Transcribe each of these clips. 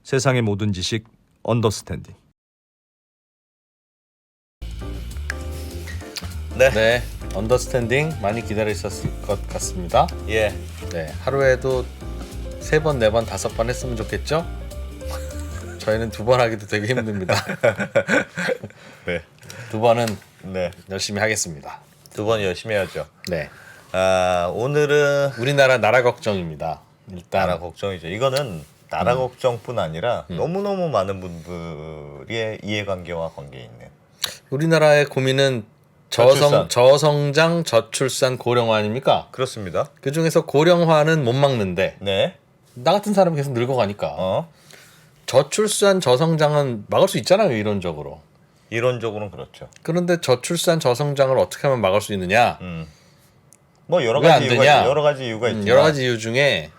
세상의 모든 지식 언더스탠딩. 네, 언더스탠딩 많이 기다리셨을 것 같습니다. 예. 네, 하루에도 3번, 4번, 5번 했으면 좋겠죠? 저희는 2번 하기도 되게 힘듭니다. 네. 2번은 네. 열심히 하겠습니다. 2번 열심히 해야죠. 네, 오늘은 우리나라 나라 걱정입니다. 일단 나라 걱정이죠. 이거는 나라 걱정뿐 아니라 너무너무 많은 분들의 이해관계와 관계 있는. 우리나라의 고민은 저출산. 저성장, 저출산, 고령화 아닙니까? 그렇습니다. 그 중에서 고령화는 못 막는데 네. 나 같은 사람이 계속 늙어가니까 어. 저출산, 저성장은 막을 수 있잖아요, 이론적으로. 이론적으로는 그렇죠. 그런데 저출산, 저성장을 어떻게 하면 막을 수 있느냐? 뭐 여러 왜 안 가지 되냐? 이유가 여러 가지 이유가 있지만 여러 가지 이유 중에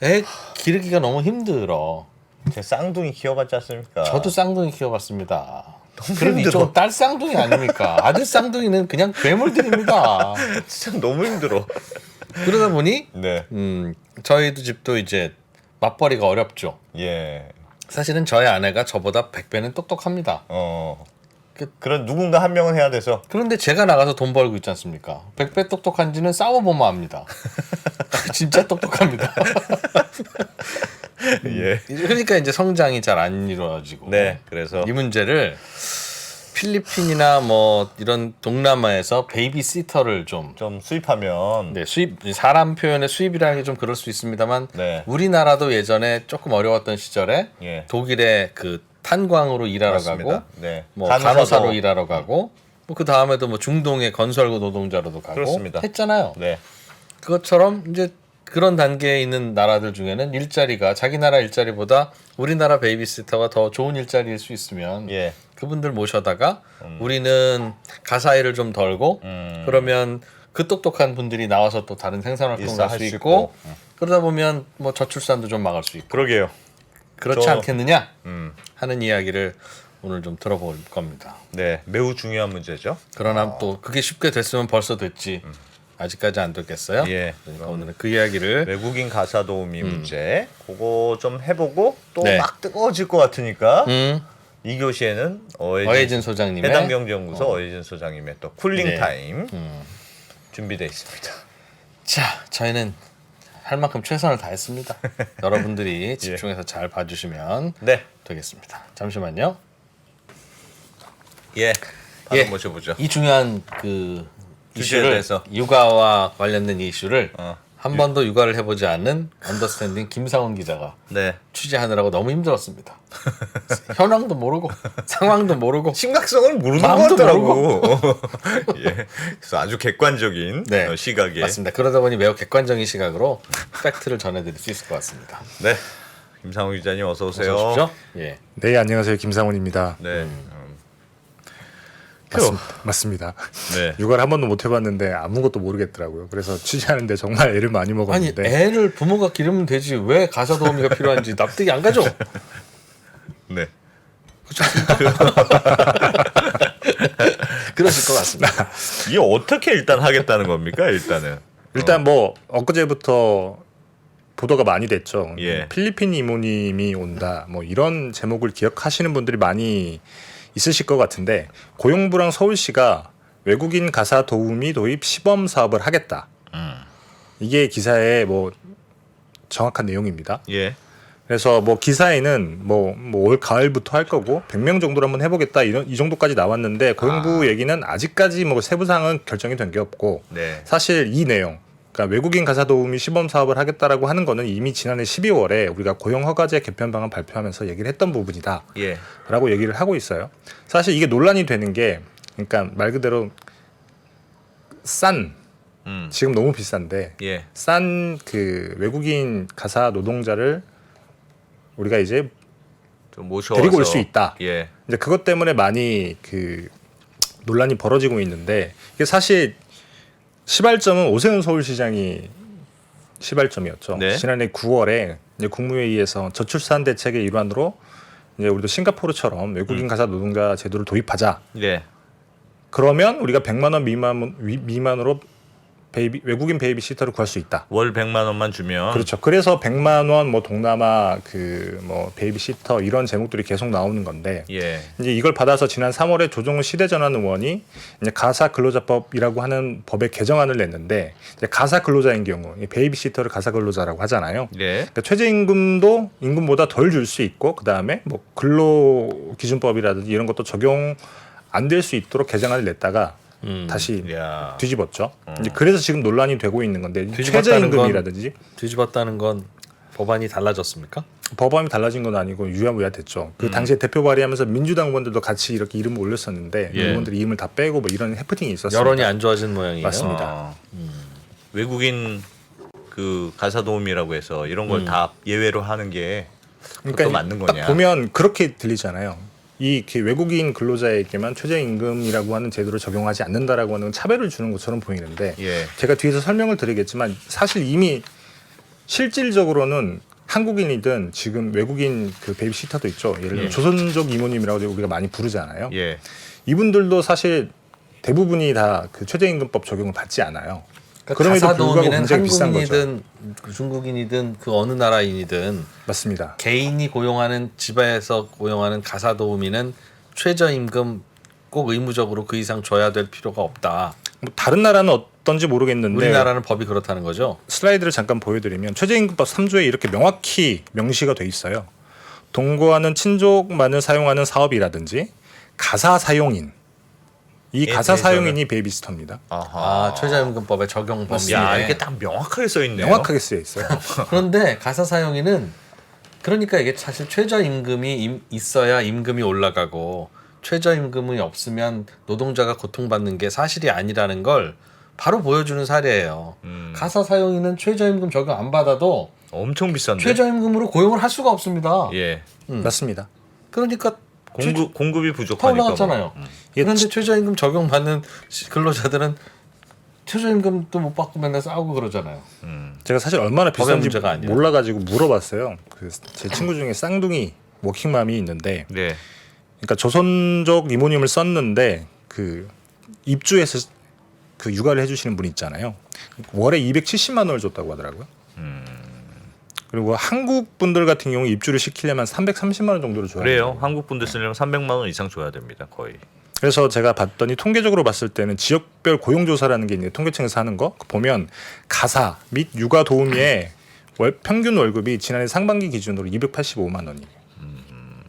애 기르기가 너무 힘들어. 제 쌍둥이 키워봤지 않습니까? 저도 쌍둥이 키워봤습니다. 너무 그래도 힘들어. 이쪽은 딸 쌍둥이 아닙니까? 아들 쌍둥이는 그냥 괴물들입니다. 진짜 너무 힘들어. 그러다 보니 네. 저희도 집도 이제 맞벌이가 어렵죠. 예. 사실은 저희 아내가 저보다 100배는 똑똑합니다. 그런 누군가 한 명은 해야 돼서. 그런데 제가 나가서 돈 벌고 있지 않습니까? 100배 똑똑한지는 싸워보면 압니다. 진짜 똑똑합니다. 예. 그러니까 이제 성장이 잘 안 이루어지고. 네. 그래서 이 문제를 필리핀이나 뭐 이런 동남아에서 베이비시터를 좀 수입하면 네, 수입 사람 표현의 수입이라는 게 좀 그럴 수 있습니다만 네. 우리나라도 예전에 조금 어려웠던 시절에 예. 독일에 그 탄광으로 일하러 맞습니다. 가고 네. 뭐 간호사로 일하러 가고 뭐 그 다음에도 뭐 중동의 건설고 노동자로도 가고 그렇습니다. 했잖아요. 네. 그것처럼 이제 그런 단계에 있는 나라들 중에는 일자리가 자기 나라 일자리보다 우리나라 베이비시터가 더 좋은 일자리일 수 있으면 예. 그분들 모셔다가 우리는 가사 일을 좀 덜고 그러면 그 똑똑한 분들이 나와서 또 다른 생산 활동을 할 수 있고 그러다 보면 뭐 저출산도 좀 막을 수 있고 그러게요. 그렇지 않겠느냐 하는 이야기를 오늘 좀 들어볼 겁니다. 네. 매우 중요한 문제죠. 그러나 또 그게 쉽게 됐으면 벌써 됐지 아직까지 안 됐겠어요? 예. 그러니까 오늘은 그 이야기를 외국인 가사 도우미 문제 그거 좀 해보고 또 막 네. 뜨거워질 것 같으니까 2교시에는 어혜진 소장님의 해당경제연구소 어혜진 소장님의 또 쿨링 네. 타임 준비되어 있습니다. 자, 저희는 할 만큼 최선을 다했습니다. 여러분들이 집중해서 잘 봐주시면 네. 되겠습니다. 잠시만요. 예. 바로 예. 모셔보죠. 이 중요한 그 주제에 이슈를 대해서. 육아와 관련된 이슈를 어. 한 번도 육아를 해보지 않은 언더스탠딩 김상훈 기자가 네. 취재하느라고 너무 힘들었습니다. 현황도 모르고 상황도 모르고 심각성을 모르는 것 마음도 같더라고. 예. 그래서 아주 객관적인 네. 시각에. 맞습니다. 그러다 보니 매우 객관적인 시각으로 팩트를 전해드릴 수 있을 것 같습니다. 네. 김상우 기자님 어서 오세요. 어서 오십시오. 예. 네, 안녕하세요. 김상훈입니다. 네. 맞습니다. 네. 육아를 한 번도 못 해봤는데 아무것도 모르겠더라고요. 그래서 취재하는데 정말 애를 많이 아니 먹었는데 애를 부모가 기르면 되지 왜 가사 도우미가 필요한지 납득이 안 가죠. 네. 그러실 것 같습니다. 이게 어떻게 일단 하겠다는 겁니까? 일단은. 일단 뭐 엊그제부터 보도가 많이 됐죠. 예. 필리핀 이모님이 온다. 뭐 이런 제목을 기억하시는 분들이 많이 있으실 것 같은데 고용부랑 서울시가 외국인 가사 도우미 도입 시범 사업을 하겠다. 이게 기사의 뭐 정확한 내용입니다. 예. 그래서 뭐 기사에는 뭐 올 가을부터 할 거고 100명 정도로 한번 해보겠다 이 정도까지 나왔는데 고용부 얘기는 아직까지 뭐 세부 사항은 결정이 된 게 없고 네. 사실 이 내용 그러니까 외국인 가사 도우미 시범 사업을 하겠다라고 하는 거는 이미 지난해 12월에 우리가 고용 허가제 개편 방안 발표하면서 얘기를 했던 부분이다라고 예. 얘기를 하고 있어요. 사실 이게 논란이 되는 게 그러니까 말 그대로 싼 지금 너무 비싼데 예. 싼 그 외국인 가사 노동자를 우리가 이제 좀 모셔와서 데리고 올 수 있다. 예. 이제 그것 때문에 많이 그 논란이 벌어지고 있는데 이게 사실 시발점은 오세훈 서울시장이 시발점이었죠. 네. 지난해 9월에 이제 국무회의에서 저출산 대책의 일환으로 이제 우리도 싱가포르처럼 외국인 가사 노동자 제도를 도입하자. 예. 그러면 우리가 100만 원 미만으로 외국인 베이비시터를 구할 수 있다. 월 100만 원만 주면 그렇죠. 그래서 100만 원, 뭐 동남아 그 뭐 베이비시터 이런 제목들이 계속 나오는 건데 예. 이제 이걸 받아서 지난 3월에 조정훈 시대전환 의원이 이제 가사 근로자법이라고 하는 법의 개정안을 냈는데 이제 가사 근로자인 경우 이 베이비시터를 가사 근로자라고 하잖아요. 예. 그러니까 최저임금도 임금보다 덜 줄 수 있고 그 다음에 뭐 근로기준법이라든지 이런 것도 적용 안 될 수 있도록 개정안을 냈다가 다시 야. 뒤집었죠. 이제 그래서 지금 논란이 되고 있는 건데 뒤집었다는 최저임금이라든지 뒤집었다는 건 법안이 달라졌습니까? 법안이 달라진 건 아니고 유야무야 됐죠. 그 당시에 대표 발의하면서 민주당 의원들도 같이 이렇게 이름을 올렸었는데 예. 의원들이 이름을 다 빼고 뭐 이런 해프닝이 있었습니다. 여론이 안 좋아진 모양이에요. 맞습니다. 외국인 그 가사 도우미라고 해서 이런 걸 다 예외로 하는 게 그것도 맞는 딱 거냐? 보면 그렇게 들리잖아요. 이 외국인 근로자에게만 최저임금이라고 하는 제도를 적용하지 않는다라고 하는 차별을 주는 것처럼 보이는데 예. 제가 뒤에서 설명을 드리겠지만 사실 이미 실질적으로는 한국인이든 지금 외국인 그 베이비시터도 있죠. 예를 들면 예. 조선족 이모님이라고 우리가 많이 부르잖아요. 예. 이분들도 사실 대부분이 다 그 최저임금법 적용을 받지 않아요. 그럼에도 불구하고 가사도우미는 굉장히 비싼 거죠. 한국인이든 중국인이든 그 어느 나라인이든 맞습니다. 개인이 고용하는 집에서 고용하는 가사도우미는 최저임금 꼭 의무적으로 그 이상 줘야 될 필요가 없다. 뭐 다른 나라는 어떤지 모르겠는데 우리나라는 법이 그렇다는 거죠. 슬라이드를 잠깐 보여드리면 최저임금법 3조에 이렇게 명확히 명시가 돼 있어요. 동거하는 친족만을 사용하는 사업이라든지 가사 사용인 이 예, 가사 네, 사용인이 베이비시터입니다. 아, 최저임금법의 적용 범위. 야, 이게 딱 명확하게 써 있네요. 명확하게 쓰여 있어요. 그런데 가사 사용인은 그러니까 이게 사실 최저임금이 있어야 임금이 올라가고 최저임금이 없으면 노동자가 고통받는 게 사실이 아니라는 걸 바로 보여주는 사례예요. 가사 사용인은 최저임금 적용 안 받아도 엄청 비싼데. 최저임금으로 고용을 할 수가 없습니다. 예. 맞습니다. 그러니까 공급이 다 부족하니까. 올라갔잖아요. 이게 그런데 최저임금 적용받는 근로자들은 최저임금도 못 받고 맨날 싸우고 그러잖아요. 제가 사실 얼마나 법의 비싼지 문제가 아니라. 몰라가지고 물어봤어요. 그 제 친구 중에 쌍둥이 워킹맘이 있는데, 네. 그러니까 조선족 이모님을 썼는데 그 입주해서 그 육아를 해주시는 분 있잖아요. 월에 270만 원을 줬다고 하더라고요. 그리고 한국 분들 같은 경우 입주를 시키려면 330만 원 정도를 줘야 돼요. 그래요. 한국 분들 쓰려면 300만 원 이상 줘야 됩니다. 거의. 그래서 제가 봤더니 통계적으로 봤을 때는 지역별 고용조사라는 게 있는데 통계청에서 하는 거 보면 가사 및 육아 도우미의 평균 월급이 지난해 상반기 기준으로 285만 원이에요.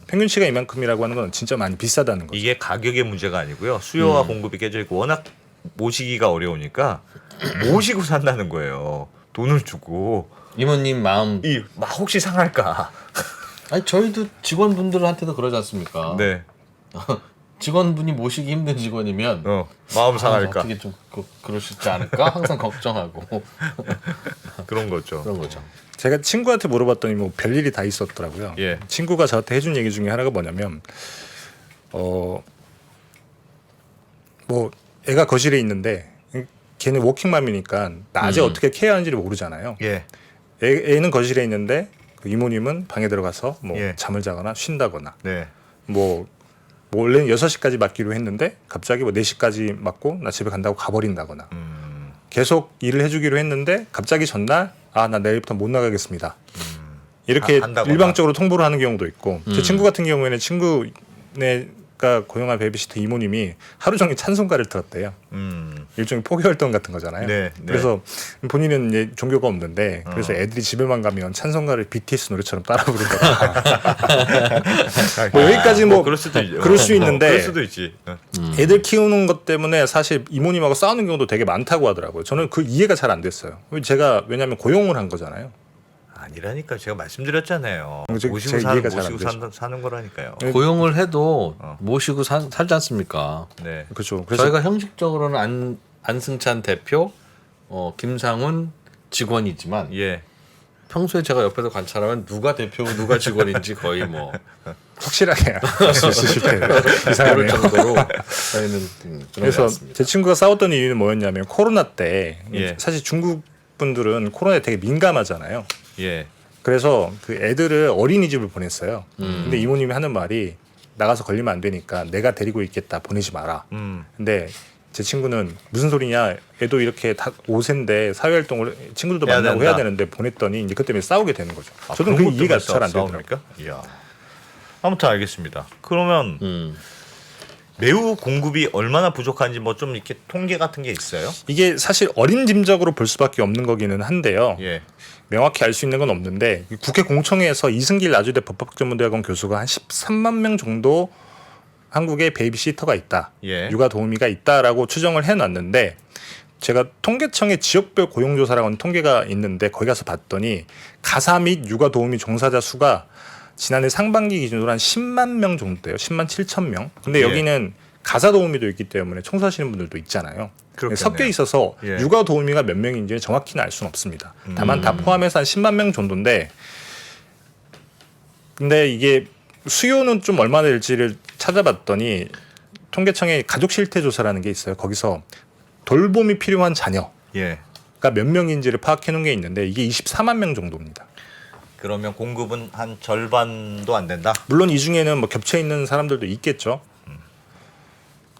평균치가 이만큼이라고 하는 건 진짜 많이 비싸다는 거죠. 이게 가격의 문제가 아니고요. 수요와 공급이 깨져 있고 워낙 모시기가 어려우니까 모시고 산다는 거예요. 돈을 주고 이모님 마음. 막 혹시 상할까. 아니 저희도 직원분들한테도 그러지 않습니까? 네. 직원분이 모시기 힘든 직원이면 마음 상할까. 어떻게 좀 그러시지 않을까? 항상 걱정하고 그런 거죠. 그런 거죠. 제가 친구한테 물어봤더니 뭐 별일이 다 있었더라고요. 예. 친구가 저한테 해준 얘기 중에 하나가 뭐냐면 뭐 애가 거실에 있는데 걔는 워킹맘이니까 낮에 어떻게 케어하는지를 모르잖아요. 예. 애는 거실에 있는데 그 이모님은 방에 들어가서 뭐 예. 잠을 자거나 쉰다거나 네. 뭐 원래는 6시까지 맞기로 했는데 갑자기 뭐 4시까지 맞고 나 집에 간다고 가버린다거나 계속 일을 해주기로 했는데 갑자기 전날 나 내일부터 못 나가겠습니다. 이렇게 한다거나. 일방적으로 통보를 하는 경우도 있고 제 친구 같은 경우에는 친구네가 고용한 베이비시터 이모님이 하루 종일 찬송가를 들었대요. 일종의 포교활동 같은 거잖아요. 네, 네. 그래서 본인은 이제 종교가 없는데 그래서 애들이 집에만 가면 찬송가를 BTS 노래처럼 따라 부르더라. 뭐 여기까지 뭐 그럴 수도 있죠. 그럴 수 있는데 그럴 수도 있지. 애들 키우는 것 때문에 사실 이모님하고 싸우는 경우도 되게 많다고 하더라고요. 저는 그 이해가 잘 안 됐어요. 제가 왜냐하면 고용을 한 거잖아요. 아니라니까 제가 말씀드렸잖아요. 제 모시고 이해가 잘안 모시고 되죠. 사는 거라니까요. 고용을 해도 모시고 살지 않습니까? 네. 그렇죠. 그래서 저희가 형식적으로는 안승찬 대표, 김상훈 직원이지만 예. 평소에 제가 옆에서 관찰하면 누가 대표고 누가 직원인지 거의 뭐 확실하게 알 수 있으실 텐데 모를 이상하네요. 정도로 저희는 그런 것 그래서 같습니다. 제 친구가 싸웠던 이유는 뭐였냐면 코로나 때 예. 사실 중국 분들은 코로나에 되게 민감하잖아요. 예. 그래서 그 애들을 어린이집을 보냈어요. 근데 이모님이 하는 말이 나가서 걸리면 안 되니까 내가 데리고 있겠다 보내지 마라. 근데 제 친구는 무슨 소리냐, 애도 이렇게 다 5세인데 사회활동을 친구들도 해야 만나고 된다. 해야 되는데 보냈더니 이제 그것 때문에 싸우게 되는 거죠. 아, 저도 그런 그 것 이해가 때문에 잘 안 되더라고요. 싸웁니까? 이야. 아무튼 알겠습니다. 그러면 음. 매우 공급이 얼마나 부족한지 뭐 좀 이렇게 통계 같은 게 있어요? 이게 사실 어림짐작으로 볼 수밖에 없는 거기는 한데요. 예. 명확히 알 수 있는 건 없는데 국회 공청회에서 이승길 나주대 법학전문대학원 교수가 한 13만 명 정도 한국에 베이비시터가 있다, 예. 육아 도우미가 있다라고 추정을 해놨는데 제가 통계청의 지역별 고용조사라고 하는 통계가 있는데 거기 가서 봤더니 가사 및 육아 도우미 종사자 수가 지난해 상반기 기준으로 한 10만 명 정도 돼요. 10만 7천 명. 근데 예. 여기는 가사 도우미도 있기 때문에 청소하시는 분들도 있잖아요. 그렇겠네요. 섞여 있어서 예. 육아 도우미가 몇 명인지 정확히는 알 수는 없습니다. 다만 다 포함해서 한 10만 명 정도인데, 근데 이게 수요는 좀 얼마나 될지를 찾아봤더니 통계청의 가족 실태 조사라는 게 있어요. 거기서 돌봄이 필요한 자녀가 예. 몇 명인지를 파악해 놓은 게 있는데 이게 24만 명 정도입니다. 그러면 공급은 한 절반도 안 된다. 물론 이 중에는 뭐 겹쳐 있는 사람들도 있겠죠.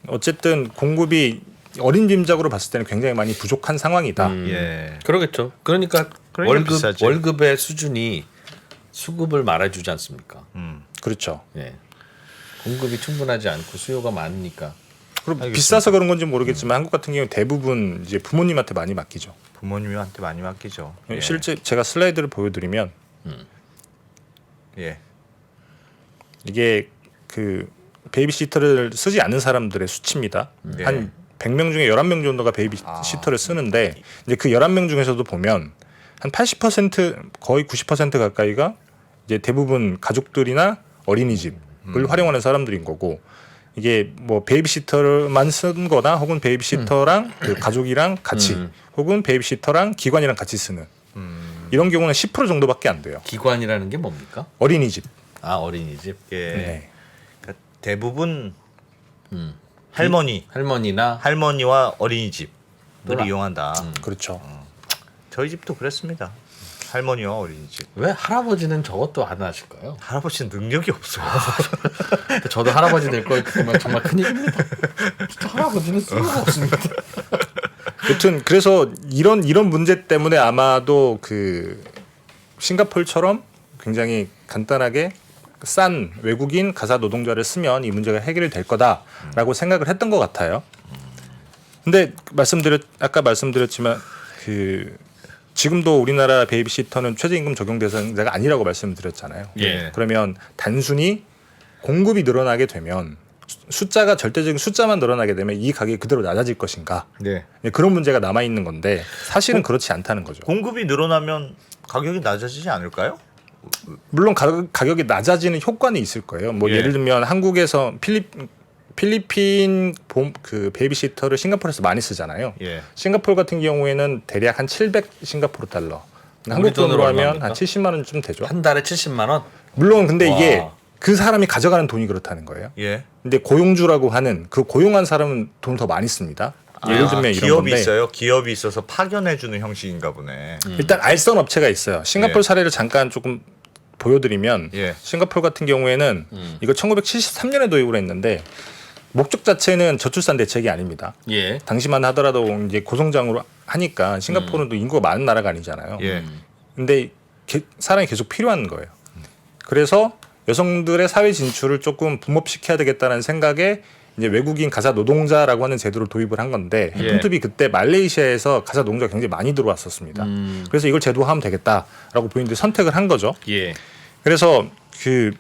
어쨌든 공급이 어림짐작으로 봤을 때는 굉장히 많이 부족한 상황이다. 예. 그러겠죠. 그러니까 그러니까 비싸지. 월급의 수준이 수급을 말해주지 않습니까? 그렇죠. 예. 공급이 충분하지 않고 수요가 많으니까. 그리고 알겠습니다. 비싸서 그런 건지 모르겠지만 한국 같은 경우는 대부분 이제 부모님한테 많이 맡기죠. 부모님한테 많이 맡기죠. 예. 실제 제가 슬라이드를 보여드리면 예. 이게 그 베이비시터를 쓰지 않는 사람들의 수치입니다. 예. 한 100명 중에 11명 정도가 베이비시터를 쓰는데 이제 그 11명 중에서도 보면 한 80% 거의 90% 가까이가 이제 대부분 가족들이나 어린이집을 활용하는 사람들인 거고, 이게 뭐 베이비시터만 쓴 거나 혹은 베이비시터랑 그 가족이랑 같이 혹은 베이비시터랑 기관이랑 같이 쓰는 이런 경우는 10% 정도밖에 안 돼요. 기관이라는 게 뭡니까? 어린이집. 아, 어린이집. 예. 네. 그러니까 대부분 음. 할머니와 어린이집을 또라. 이용한다. 그렇죠. 저희 집도 그랬습니다. 할머니와 어린이집. 왜 할아버지는 저것도 안 하실까요? 할아버지는 능력이 없어요. 저도 할아버지 될 거면 정말 큰일입니다. 진짜 할아버지는 쓸모가 없습니다. 여튼 그래서 이런 문제 때문에 아마도 그 싱가포르처럼 굉장히 간단하게 싼 외국인 가사 노동자를 쓰면 이 문제가 해결이 될 거다라고 생각을 했던 것 같아요. 근데 아까 말씀드렸지만 그 지금도 우리나라 베이비시터는 최저임금 적용 대상자가 아니라고 말씀드렸잖아요. 예. 그러면 단순히 공급이 늘어나게 되면 숫자가 절대적인 숫자만 늘어나게 되면 이 가격이 그대로 낮아질 것인가? 네. 그런 문제가 남아 있는 건데 사실은 그렇지 않다는 거죠. 공급이 늘어나면 가격이 낮아지지 않을까요? 물론 가격이 낮아지는 효과는 있을 거예요. 뭐 예. 예를 들면 한국에서 필리핀 그 베이비시터를 싱가포르에서 많이 쓰잖아요. 예. 싱가포르 같은 경우에는 대략 한 700 싱가포르 달러. 한국 돈으로 하면 얼마입니까? 한 70만 원쯤 되죠. 한 달에 70만 원? 물론 근데 이게 와. 그 사람이 가져가는 돈이 그렇다는 거예요. 예. 근데 고용주라고 하는 그 고용한 사람은 돈을 더 많이 씁니다. 예를 들면 이런 기업이 건데 있어요. 기업이 있어서 파견해 주는 형식인가 보네. 일단 알선 업체가 있어요. 싱가포르 예. 사례를 잠깐 조금 보여드리면 예. 싱가포르 같은 경우에는 이거 1973년에 도입을 했는데 목적 자체는 저출산 대책이 아닙니다. 예. 당시만 하더라도 이제 고성장으로 하니까 싱가포르는 또 인구가 많은 나라가 아니잖아요. 예. 근데 사람이 계속 필요한 거예요. 그래서 여성들의 사회 진출을 조금 붐업시켜야 되겠다는 생각에 이제 외국인 가사 노동자라고 하는 제도를 도입을 한 건데 예. 해픈투비 그때 말레이시아에서 가사 노동자가 굉장히 많이 들어왔었습니다. 그래서 이걸 제도화하면 되겠다라고 보이는데 선택을 한 거죠. 예. 그래서 그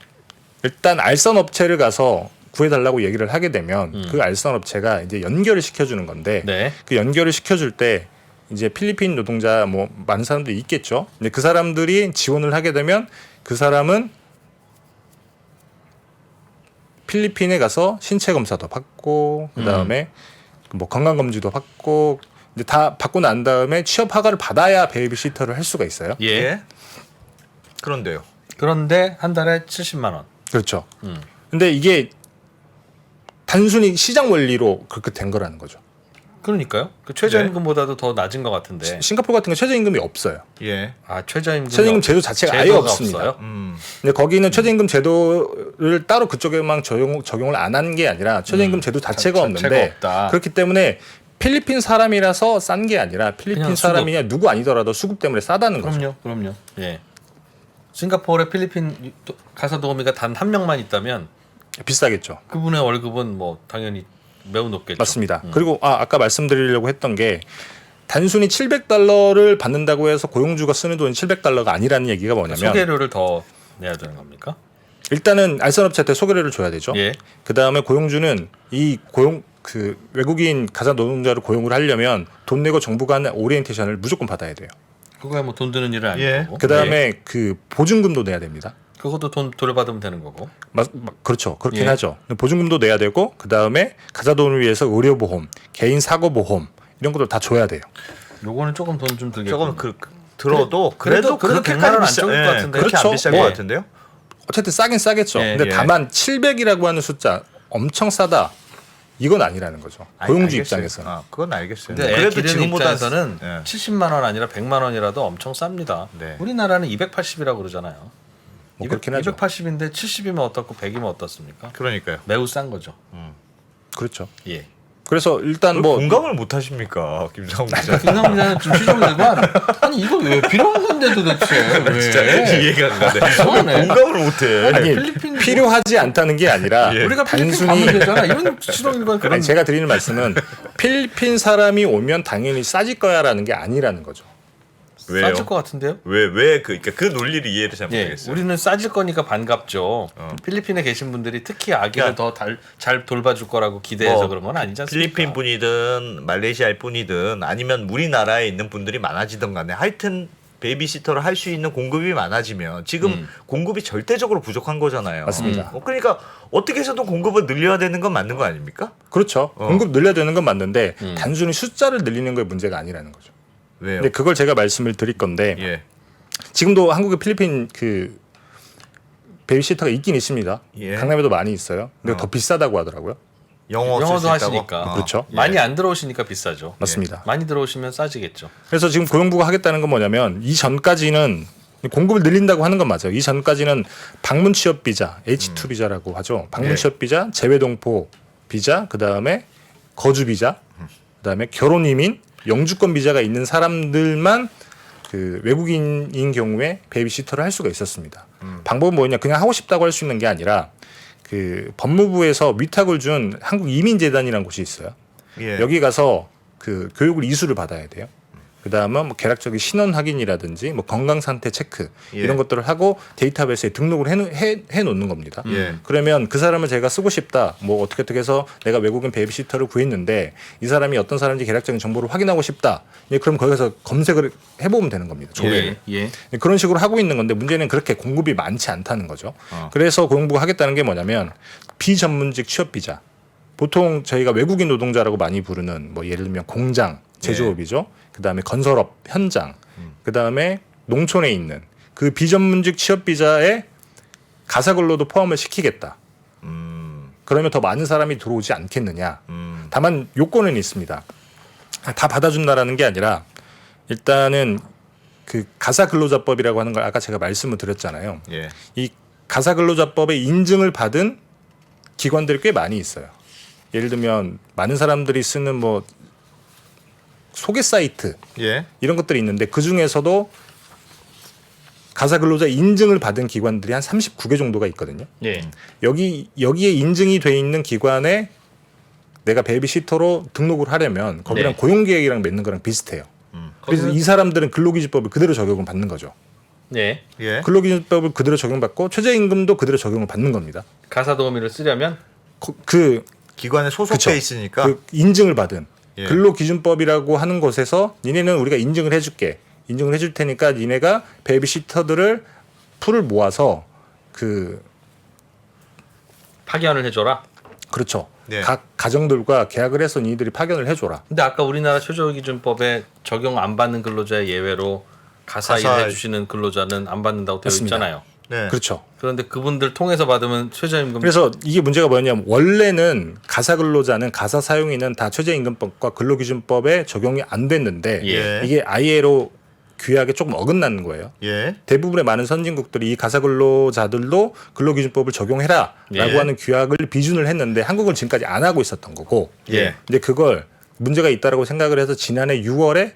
일단 알선 업체를 가서 구해달라고 얘기를 하게 되면 그 알선 업체가 이제 연결을 시켜주는 건데 네. 그 연결을 시켜줄 때 이제 필리핀 노동자 뭐 많은 사람들이 있겠죠. 근데 그 사람들이 지원을 하게 되면 그 사람은 필리핀에 가서 신체 검사도 받고 그다음에 뭐 건강 검진도 받고 이제 다 받고 난 다음에 취업 허가를 받아야 베이비시터를 할 수가 있어요. 예. 예. 그런데요. 그런데 한 달에 70만 원. 그렇죠. 근데 이게 단순히 시장 원리로 그렇게 된 거라는 거죠. 그러니까요. 그 최저임금보다도 더 낮은 것 같은데. 싱가포르 같은 경 최저임금이 없어요. 예. 아 최저임금. 최저임금 제도 자체가 아예 제도가 없습니다. 없어요? 근데 거기는 최저임금 제도를 따로 그쪽에만 적용을 안 한 게 아니라 최저임금 제도 자체가 없는데 없다. 그렇기 때문에 필리핀 사람이라서 싼 게 아니라 필리핀 그냥 사람이냐 누구 아니더라도 수급 때문에 싸다는 거죠. 그럼요. 예. 싱가포르에 필리핀 가사 도우미가 단 한 명만 있다면 비싸겠죠. 그분의 월급은 뭐 당연히 매우 높겠죠. 맞습니다. 그리고 아까 말씀드리려고 했던 게 단순히 $700를 받는다고 해서 고용주가 쓰는 돈이 $700가 아니라는 얘기가 뭐냐면 소개료를 더 내야 되는 겁니까? 일단은 알선업체한테 소개료를 줘야 되죠. 예. 그 다음에 고용주는 이 외국인 가사 노동자를 고용을 하려면 돈 내고 정부가 하는 오리엔테이션을 무조건 받아야 돼요. 그거야 뭐 돈 드는 일은 예. 아니고. 그 다음에 그 보증금도 내야 됩니다. 그것도 돈 돌려받으면 되는 거고. 그렇죠. 그렇긴 예. 하죠. 보증금도 내야 되고 그 다음에 가사돈을 위해서 의료보험, 개인 사고보험 이런 것들 다 줘야 돼요. 요거는 조금 돈 좀 들겠고. 조금 들어도 그래도 그렇게까지 100만 원안 비싸. 적을 것 같은데. 그렇게 그렇죠. 안 비쌀 뭐. 것 같은데요? 어쨌든 싸긴 싸겠죠. 예, 근데 예. 다만 700이라고 하는 숫자 엄청 싸다. 이건 아니라는 거죠. 고용주 알겠어요. 입장에서는. 그건 알겠어요. 근데 애 기르는 입장에서는 예. 70만 원 아니라 100만 원이라도 엄청 쌉니다. 네. 우리나라는 280이라고 그러잖아요. 뭐 그렇긴 하죠. 280인데 70이면 어떻고 100이면 어떻습니까? 그러니까요. 매우 싼 거죠. 그렇죠. 예. 그래서 일단 왜 뭐 공감을 못 하십니까, 김상훈 기자? 김남 기자는 좀 시정일관 아니 이거 왜 필요한 건데 도대체 왜? 진짜 이해가 안 가네. 이상하네. 공감을 못해. 아니 필리핀 필요하지 않다는 게 아니라 우리가 필리핀 단순히 가면 되잖아. 이런 시정일관 그런 아니, 제가 드리는 말씀은 필리핀 사람이 오면 당연히 싸질 거야라는 게 아니라는 거죠. 왜요? 싸질 것 같은데요? 그러니까 그 논리를 이해를 잘 예, 못하겠어요. 우리는 싸질 거니까 반갑죠. 필리핀에 계신 분들이 특히 아기를 더 잘 돌봐줄 거라고 기대해서 뭐, 그런 건 아니지 않습니까? 필리핀 분이든 말레이시아 분이든 아니면 우리나라에 있는 분들이 많아지든 간에 하여튼 베이비시터를 할 수 있는 공급이 많아지면 지금 공급이 절대적으로 부족한 거잖아요. 맞습니다. 그러니까 어떻게 해서든 공급을 늘려야 되는 건 맞는 거 아닙니까? 그렇죠. 공급 늘려야 되는 건 맞는데 단순히 숫자를 늘리는 거에 문제가 아니라는 거죠. 왜요? 근데 그걸 제가 말씀을 드릴 건데 예. 지금도 한국에 필리핀 그 베이비시터가 있긴 있습니다. 예. 강남에도 많이 있어요. 근데 더 비싸다고 하더라고요. 영어도 영어도 하시니까. 그렇죠. 많이 안 들어오시니까 비싸죠. 맞습니다. 많이 들어오시면 싸지겠죠. 그래서 지금 고용부가 하겠다는 건 뭐냐면 이전까지는 공급을 늘린다고 하는 건 맞아요. 이전까지는 방문 취업 비자, H2 비자라고 하죠. 방문 예. 취업 비자, 재외동포 비자, 그다음에 거주 비자, 그다음에 결혼 이민, 영주권 비자가 있는 사람들만 그 외국인인 경우에 베이비시터를 할 수가 있었습니다. 방법은 뭐냐? 그냥 하고 싶다고 할 수 있는 게 아니라 그 법무부에서 위탁을 준 한국이민재단이라는 곳이 있어요. 예. 여기 가서 그 교육을 이수를 받아야 돼요. 그다음은 뭐 계략적인 신원 확인이라든지 뭐 건강 상태 체크 예. 이런 것들을 하고 데이터베이스에 등록을 해 놓는 겁니다. 예. 그러면 그 사람을 제가 쓰고 싶다. 뭐 어떻게 해서 내가 외국인 베이비시터를 구했는데 이 사람이 어떤 사람인지 계략적인 정보를 확인하고 싶다. 예, 그럼 거기서 검색을 해보면 되는 겁니다. 조회를. 예. 그런 식으로 하고 있는 건데 문제는 그렇게 공급이 많지 않다는 거죠. 그래서 고용부가 하겠다는 게 뭐냐면 비전문직 취업 비자. 보통 저희가 외국인 노동자라고 많이 부르는 뭐 예를 들면 공장, 제조업이죠. 그다음에 건설업 현장, 그다음에 농촌에 있는 그 비전문직 취업 비자에 가사근로도 포함을 시키겠다. 그러면 더 많은 사람이 들어오지 않겠느냐. 다만 요건은 있습니다. 다 받아준다라는 게 아니라 일단은 그 가사근로자법이라고 하는 걸 아까 제가 말씀을 드렸잖아요. 예. 이 가사근로자법의 인증을 받은 기관들이 꽤 많이 있어요. 예를 들면 많은 사람들이 쓰는 뭐 소개 사이트 예. 이런 것들이 있는데 그 중에서도 가사근로자 인증을 받은 기관들이 한 39개 정도가 있거든요. 예. 여기에 인증이 돼 있는 기관에 내가 베이비시터로 등록을 하려면 거기랑 네. 고용계약이랑 맺는 거랑 비슷해요. 그래서 이 사람들은 근로기준법을 그대로 적용을 받는 거죠. 네. 예. 근로기준법을 그대로 적용받고 최저임금도 그대로 적용을 받는 겁니다. 가사 도우미를 쓰려면 그 기관에 소속돼 그쵸. 있으니까 그 인증을 받은 예. 근로기준법이라고 하는 곳에서 니네는 우리가 인증을 해줄게. 인증을 해줄 테니까 니네가 베이비시터들을 풀을 모아서 그 파견을 해줘라. 그렇죠. 네. 각 가정들과 계약을 해서 니들이 파견을 해줘라. 근데 아까 우리나라 최저기준법에 적용 안 받는 근로자의 예외로 가사 가사- 일해주시는 근로자는 안 받는다고 되어 맞습니다. 있잖아요. 네. 그렇죠. 그런데 그분들 통해서 받으면 최저임금. 그래서 이게 문제가 뭐냐면 원래는 가사 근로자는 가사 사용인은 다 최저임금법과 근로기준법에 적용이 안 됐는데 예. 이게 ILO 규약에 조금 어긋나는 거예요. 예. 대부분의 많은 선진국들이 이 가사 근로자들도 근로기준법을 적용해라라고 예. 하는 규약을 비준을 했는데 한국은 지금까지 안 하고 있었던 거고 예. 이제 그걸 문제가 있다라고 생각을 해서 지난해 6월에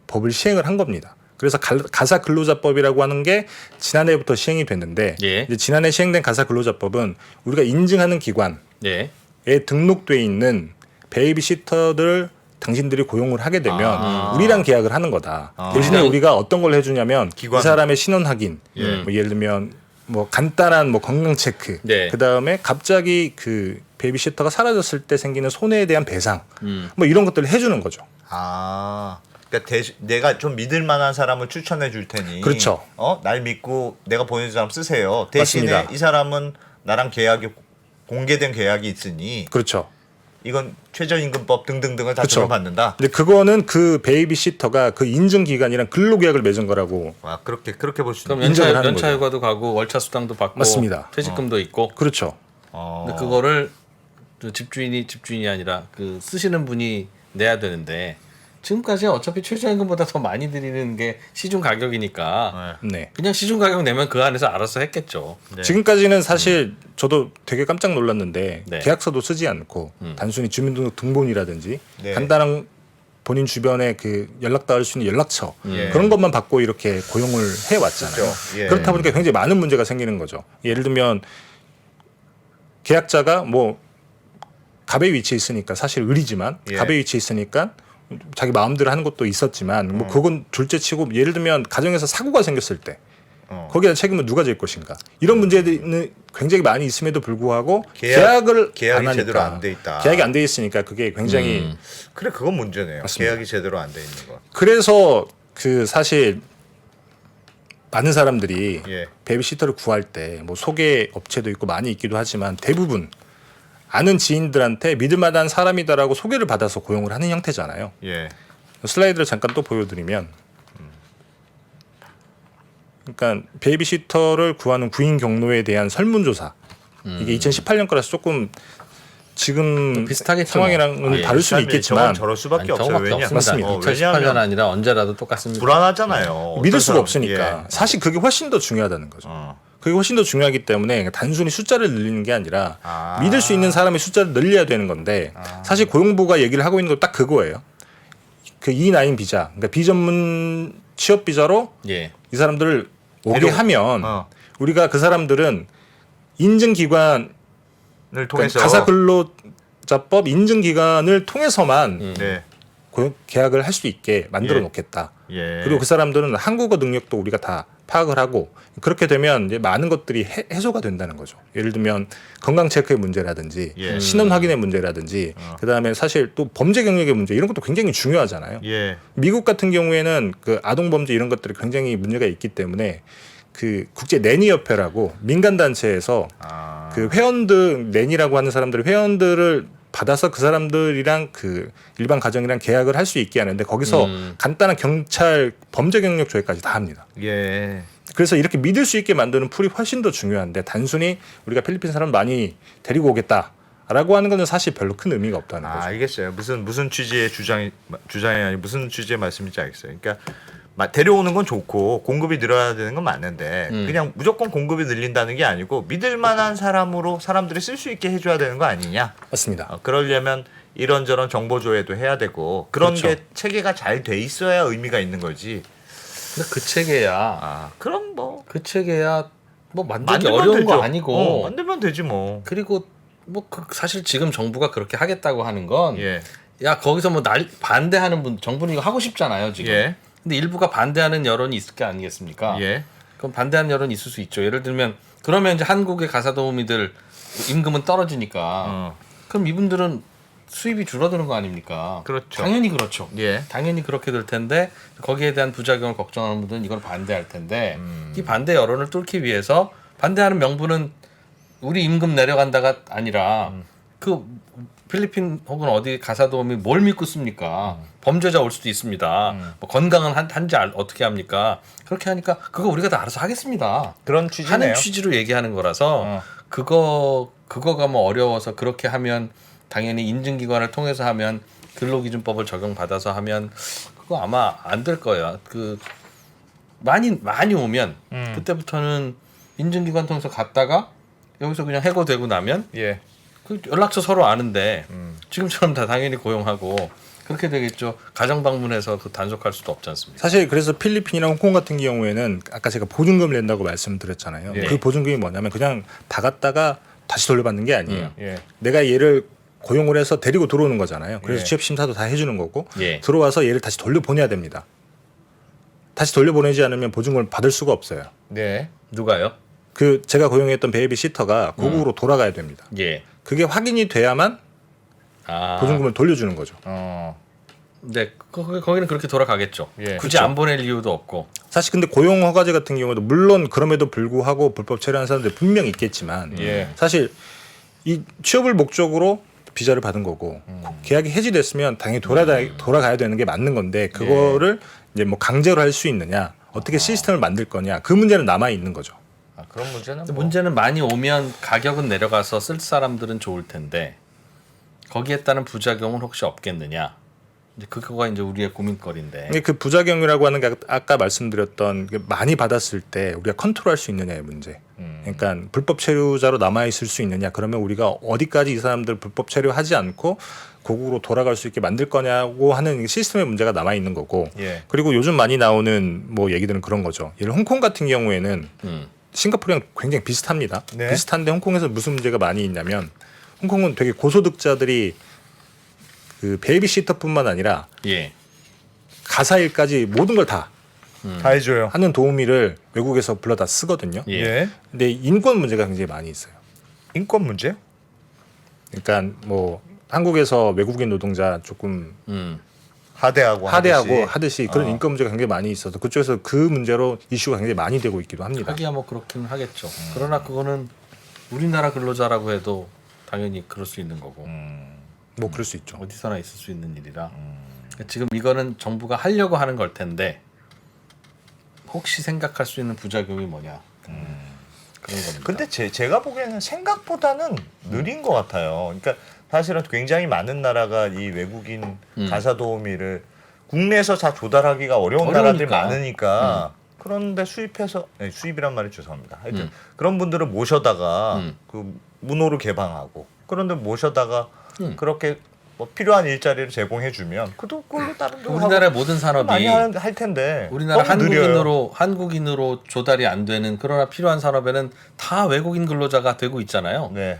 법을 시행을 한 겁니다. 그래서 가사 근로자법이라고 하는 게 지난해부터 시행이 됐는데 예. 이제 지난해 시행된 가사 근로자법은 우리가 인증하는 기관에 예. 등록돼 있는 베이비시터들 당신들이 고용을 하게 되면 우리랑 계약을 하는 거다. 대신에 그냥- 우리가 어떤 걸 해주냐면 기관. 이 사람의 신원 확인, 예. 뭐 예를 들면 뭐 간단한 뭐 건강 체크, 네. 그 다음에 갑자기 그 베이비시터가 사라졌을 때 생기는 손해에 대한 배상, 음. 뭐 이런 것들을 해주는 거죠. 그러니까 내가 좀 믿을 만한 사람을 추천해 줄 테니. 그렇죠. 날 믿고 내가 보내준 사람 쓰세요. 대신에 맞습니다. 이 사람은 나랑 계약이 공개된 계약이 있으니 그렇죠. 이건 최저임금법 등등등을 다 그렇죠. 적용받는다. 근데 그거는 그 베이비시터가 그 인증 기간이랑 근로계약을 맺은 거라고. 와, 그렇게 볼 수 그럼 있는. 인정을 하는 연차 거죠. 휴가도 가고 월차 수당도 받고 맞습니다. 퇴직금도 있고. 그렇죠. 근데 그거를 저 집주인이 아니라 그 쓰시는 분이 내야 되는데 지금까지 어차피 최저임금보다 더 많이 드리는 게 시중 가격이니까 네. 그냥 시중 가격 내면 그 안에서 알아서 했겠죠. 네. 지금까지는 사실 저도 되게 깜짝 놀랐는데 네. 계약서도 쓰지 않고 단순히 주민등록 등본이라든지 네. 간단한 본인 주변에 그 연락 닿을 수 있는 연락처 예. 그런 것만 받고 이렇게 고용을 해왔잖아요. 그렇죠. 예. 그렇다 보니까 굉장히 많은 문제가 생기는 거죠. 예를 들면 계약자가 뭐 갑의 위치에 있으니까 사실 을이지만 예. 갑의 위치에 있으니까 자기 마음대로 하는 것도 있었지만 뭐 그건 둘째치고 예를 들면 가정에서 사고가 생겼을 때 거기에 대한 책임은 누가 질 것인가 이런 문제들은 굉장히 많이 있음에도 불구하고 계약을 계약이 안 하니까 제대로 안 돼 있다. 계약이 안 돼 있으니까 그게 굉장히 그래, 그건 문제네요. 맞습니다. 계약이 제대로 안 돼 있는 거. 그래서 그 사실 많은 사람들이 예. 베이비시터를 구할 때 뭐 소개 업체도 있고 많이 있기도 하지만 대부분 아는 지인들한테 믿을 만한 사람이다라고 소개를 받아서 고용을 하는 형태잖아요. 예. 슬라이드를 잠깐 또 보여드리면, 그러니까 베이비시터를 구하는 구인 경로에 대한 설문조사 이게 2018년 거라서 조금 지금 비슷하겠죠, 상황이랑은 뭐. 예. 다를 수는 저건 있겠지만 저럴 수밖에 아니, 없어요. 저거밖에 왜냐? 없습니다. 맞습니다. 2018년 왜냐하면 아니라 언제라도 똑같습니다. 불안하잖아요. 믿을 어떤 수가 사람- 없으니까 예. 사실 그게 훨씬 더 중요하다는 거죠. 어. 그게 훨씬 더 중요하기 때문에 단순히 숫자를 늘리는 게 아니라 아. 믿을 수 있는 사람의 숫자를 늘려야 되는 건데 사실 고용부가 얘기를 하고 있는 건 딱 그거예요. 그 E9 비자, 그러니까 비전문 취업 비자로 예. 이 사람들을 오게 데려오- 하면 어. 우리가 그 사람들은 인증기관을 을 통해서 가사 근로자법 인증기관을 통해서만 네. 계약을 할 수 있게 만들어 예. 놓겠다. 예. 그리고 그 사람들은 한국어 능력도 우리가 다 파악을 하고 그렇게 되면 이제 많은 것들이 해소가 된다는 거죠. 예를 들면 건강 체크의 문제라든지 예. 신원 확인의 문제라든지 그다음에 사실 또 범죄 경력의 문제 이런 것도 굉장히 중요하잖아요. 예. 미국 같은 경우에는 그 아동 범죄 이런 것들이 굉장히 문제가 있기 때문에 그 국제 내니 협회라고 민간 단체에서 아. 그 회원들 내니라고 하는 사람들 회원들을 받아서 그 사람들이랑 그 일반 가정이랑 계약을 할 수 있게 하는데 거기서 간단한 경찰 범죄 경력 조회까지 다 합니다. 예. 그래서 이렇게 믿을 수 있게 만드는 풀이 훨씬 더 중요한데 단순히 우리가 필리핀 사람 많이 데리고 오겠다라고 하는 것은 사실 별로 큰 의미가 없다는 아, 거죠. 알겠어요. 무슨 취지의 주장이 아니 무슨 취지의 말씀인지 알겠어요. 그러니까 데려오는 건 좋고 공급이 늘어야 되는 건 맞는데 그냥 무조건 공급이 늘린다는 게 아니고 믿을 만한 사람으로 사람들이 쓸 수 있게 해줘야 되는 거 아니냐? 맞습니다. 그러려면 이런저런 정보 조회도 해야 되고 그런 그렇죠. 게 체계가 잘 돼 있어야 의미가 있는 거지. 근데 그 체계야. 아, 그럼 뭐 그 체계야 뭐 만들기 만들면 어려운 되죠. 거 아니고. 만들면 되지 뭐. 그리고 뭐 사실 지금 정부가 그렇게 하겠다고 하는 건 예. 야 거기서 뭐 반대하는 분 정부는 이거 하고 싶잖아요 지금. 예. 근데 일부가 반대하는 여론이 있을 게 아니겠습니까? 예. 그럼 반대하는 여론이 있을 수 있죠. 예를 들면 그러면 이제 한국의 가사 도우미들 임금은 떨어지니까 그럼 이분들은 수입이 줄어드는 거 아닙니까? 그렇죠. 당연히 그렇죠. 예. 당연히 그렇게 될 텐데 거기에 대한 부작용을 걱정하는 분들은 이걸 반대할 텐데 이 반대 여론을 뚫기 위해서 반대하는 명분은 우리 임금 내려간다가 아니라 그 필리핀 혹은 어디 가사도우미 뭘 믿고 씁니까? 범죄자 올 수도 있습니다. 뭐 건강은 한지 어떻게 합니까? 그렇게 하니까 그거 우리가 다 알아서 하겠습니다. 그런 취지네요. 하는 취지로 얘기하는 거라서 그거가 뭐 어려워서 그렇게 하면 당연히 인증기관을 통해서 하면 근로기준법을 적용받아서 하면 그거 아마 안 될 거야. 그 많이 오면 그때부터는 인증기관 통해서 갔다가 여기서 그냥 해고되고 나면 예. 그 연락처 서로 아는데 지금처럼 다 당연히 고용하고 그렇게 되겠죠. 가정 방문해서 그 단속할 수도 없지 않습니까? 사실 그래서 필리핀이나 홍콩 같은 경우에는 아까 제가 보증금을 낸다고 말씀드렸잖아요. 예. 그 보증금이 뭐냐면 그냥 다 갔다가 다시 돌려받는 게 아니에요. 예. 내가 얘를 고용을 해서 데리고 들어오는 거잖아요. 그래서 예. 취업 심사도 다 해주는 거고 예. 들어와서 얘를 다시 돌려보내야 됩니다. 다시 돌려보내지 않으면 보증금을 받을 수가 없어요. 네. 누가요? 그 제가 고용했던 베이비시터가 고국으로 돌아가야 됩니다. 예. 그게 확인이 돼야만 아. 보증금을 돌려주는 거죠. 네, 거기는 그렇게 돌아가겠죠. 예. 굳이 안 보낼 이유도 없고. 사실 근데 고용 허가제 같은 경우도 물론 그럼에도 불구하고 불법 체류한 사람들 분명 있겠지만 예. 사실 이 취업을 목적으로 비자를 받은 거고 계약이 해지됐으면 당연히 돌아가야 되는 게 맞는 건데 그거를 이제 뭐 강제로 할 수 있느냐 어떻게 시스템을 만들 거냐 그 문제는 남아 있는 거죠. 아, 그런 문제는 근데 뭐. 문제는 많이 오면 가격은 내려가서 쓸 사람들은 좋을 텐데 거기에 따른 부작용은 혹시 없겠느냐? 이제 그거가 이제 우리의 고민거리인데. 근데 그 부작용이라고 하는 게 아까 말씀드렸던 그 많이 받았을 때 우리가 컨트롤할 수 있느냐의 문제. 그러니까 불법 체류자로 남아 있을 수 있느냐? 그러면 우리가 어디까지 이 사람들 불법 체류하지 않고 고국으로 돌아갈 수 있게 만들 거냐고 하는 시스템의 문제가 남아 있는 거고. 예. 그리고 요즘 많이 나오는 뭐 얘기들은 그런 거죠. 예를 홍콩 같은 경우에는 싱가포르랑 굉장히 비슷합니다. 네. 비슷한데 홍콩에서 무슨 문제가 많이 있냐면 홍콩은 되게 고소득자들이 그 베이비시터뿐만 아니라 예. 가사일까지 모든 걸 다 다 해줘요. 하는 도우미를 외국에서 불러다 쓰거든요. 예. 예. 근데 인권 문제가 굉장히 많이 있어요. 인권 문제요? 그러니까 뭐 한국에서 외국인 노동자 조금 하대하고 하듯이 그런 인권 문제가 굉장히 많이 있어서 그쪽에서 그 문제로 이슈가 굉장히 많이 되고 있기도 합니다. 하기야 뭐 그렇긴 하겠죠. 그러나 그거는 우리나라 근로자라고 해도 당연히 그럴 수 있는 거고 뭐 그럴 수 있죠. 어디서나 있을 수 있는 일이라 지금 이거는 정부가 하려고 하는 걸 텐데 혹시 생각할 수 있는 부작용이 뭐냐 그런 겁니다. 근데 제가 보기에는 생각보다는 느린 것 같아요. 그러니까 사실은 굉장히 많은 나라가 이 외국인 가사 도우미를 국내에서 다 조달하기가 어려운 나라들이 많으니까 그런데 수입해서 수입이란 말이 죄송합니다. 하여튼 그런 분들을 모셔다가 그 문호를 개방하고 그런데 모셔다가 그렇게 뭐 필요한 일자리를 제공해주면 그걸로 다른 데 우리나라의 모든 산업이 많이 할 텐데 우리나라 너무 느려요. 한국인으로 조달이 안 되는 그러나 필요한 산업에는 다 외국인 근로자가 되고 있잖아요. 네,